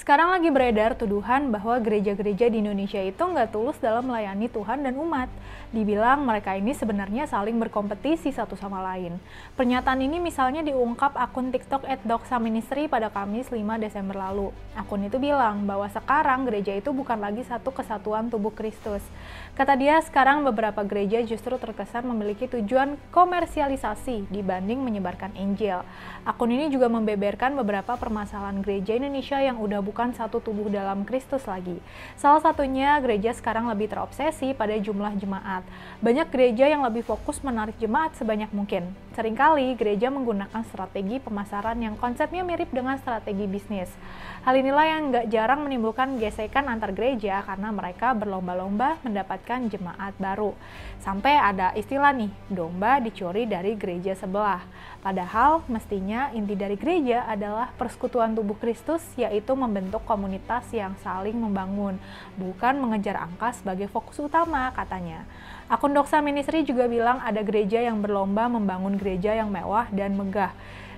Sekarang lagi beredar tuduhan bahwa gereja-gereja di Indonesia itu nggak tulus dalam melayani Tuhan dan umat. Dibilang mereka ini sebenarnya saling berkompetisi satu sama lain. Pernyataan ini misalnya diungkap akun TikTok @doksaministry pada Kamis 5 Desember lalu. Akun itu bilang bahwa sekarang gereja itu bukan lagi satu kesatuan tubuh Kristus. Kata dia, sekarang beberapa gereja justru terkesan memiliki tujuan komersialisasi dibanding menyebarkan Injil. Akun ini juga membeberkan beberapa permasalahan gereja Indonesia yang udah bukan satu tubuh dalam Kristus lagi. Salah satunya, gereja sekarang lebih terobsesi pada jumlah jemaat. Banyak gereja yang lebih fokus menarik jemaat sebanyak mungkin. Seringkali, gereja menggunakan strategi pemasaran yang konsepnya mirip dengan strategi bisnis. Hal inilah yang nggak jarang menimbulkan gesekan antar gereja karena mereka berlomba-lomba mendapatkan jemaat baru. Sampai ada istilah nih, domba dicuri dari gereja sebelah. Padahal, mestinya inti dari gereja adalah persekutuan tubuh Kristus, yaitu membentuk komunitas yang saling membangun, bukan mengejar angka sebagai fokus utama, katanya. Akun Doksa Ministry juga bilang ada gereja yang berlomba membangun gereja yang mewah dan megah.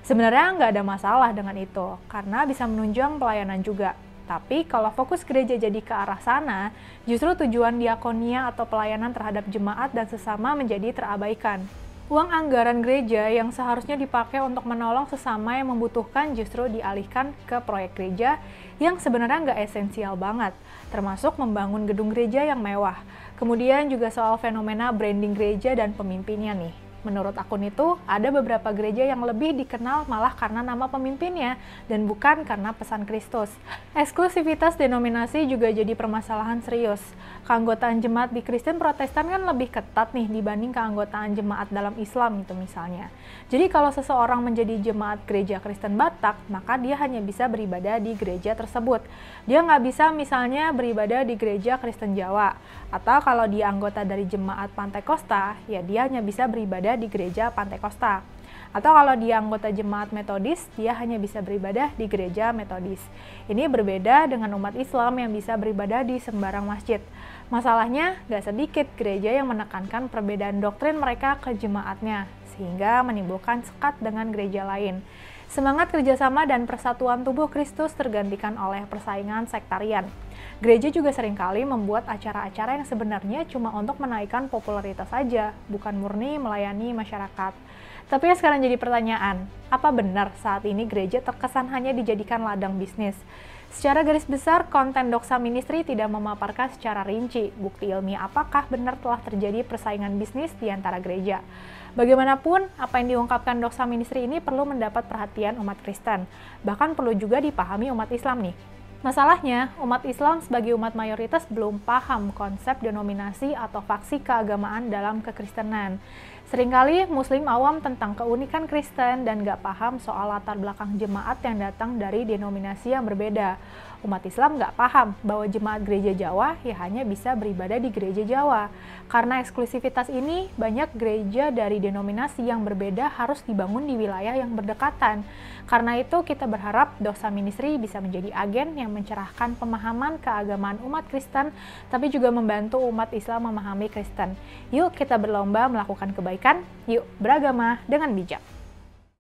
Sebenarnya nggak ada masalah dengan itu, karena bisa menunjang pelayanan juga. Tapi kalau fokus gereja jadi ke arah sana, justru tujuan diakonia atau pelayanan terhadap jemaat dan sesama menjadi terabaikan. Uang anggaran gereja yang seharusnya dipakai untuk menolong sesama yang membutuhkan justru dialihkan ke proyek gereja yang sebenarnya nggak esensial banget, termasuk membangun gedung gereja yang mewah. Kemudian juga soal fenomena branding gereja dan pemimpinnya nih. Menurut akun itu, ada beberapa gereja yang lebih dikenal malah karena nama pemimpinnya dan bukan karena pesan Kristus. Eksklusivitas denominasi juga jadi permasalahan serius. Keanggotaan jemaat di Kristen Protestan kan lebih ketat nih dibanding keanggotaan jemaat dalam Islam itu misalnya. Jadi kalau seseorang menjadi jemaat gereja Kristen Batak, maka dia hanya bisa beribadah di gereja tersebut. Dia nggak bisa misalnya beribadah di gereja Kristen Jawa. Atau kalau dia anggota dari jemaat Pantai Kosta, ya dia hanya bisa beribadah di gereja Pantai Kosta. Atau kalau dia anggota jemaat Metodis, dia hanya bisa beribadah di gereja Metodis. Ini berbeda dengan umat Islam yang bisa beribadah di sembarang masjid. Masalahnya, gak sedikit gereja yang menekankan perbedaan doktrin mereka ke jemaatnya, sehingga menimbulkan sekat dengan gereja lain. Semangat kerjasama dan persatuan tubuh Kristus tergantikan oleh persaingan sektarian. Gereja juga seringkali membuat acara-acara yang sebenarnya cuma untuk menaikkan popularitas saja, bukan murni melayani masyarakat. Tapi yang sekarang jadi pertanyaan, apa benar saat ini gereja terkesan hanya dijadikan ladang bisnis? Secara garis besar, konten Doksa Ministry tidak memaparkan secara rinci bukti ilmiah apakah benar telah terjadi persaingan bisnis di antara gereja. Bagaimanapun, apa yang diungkapkan Doksa Ministry ini perlu mendapat perhatian umat Kristen, bahkan perlu juga dipahami umat Islam nih. Masalahnya, umat Islam sebagai umat mayoritas belum paham konsep denominasi atau faksi keagamaan dalam kekristenan. Seringkali Muslim awam tentang keunikan Kristen dan gak paham soal latar belakang jemaat yang datang dari denominasi yang berbeda. Umat Islam gak paham bahwa jemaat gereja Jawa ya hanya bisa beribadah di gereja Jawa. Karena eksklusivitas ini, banyak gereja dari denominasi yang berbeda harus dibangun di wilayah yang berdekatan. Karena itu kita berharap Doksa Ministry bisa menjadi agen yang mencerahkan pemahaman keagamaan umat Kristen, tapi juga membantu umat Islam memahami Kristen. Yuk kita berlomba melakukan kebaikan, yuk beragama dengan bijak.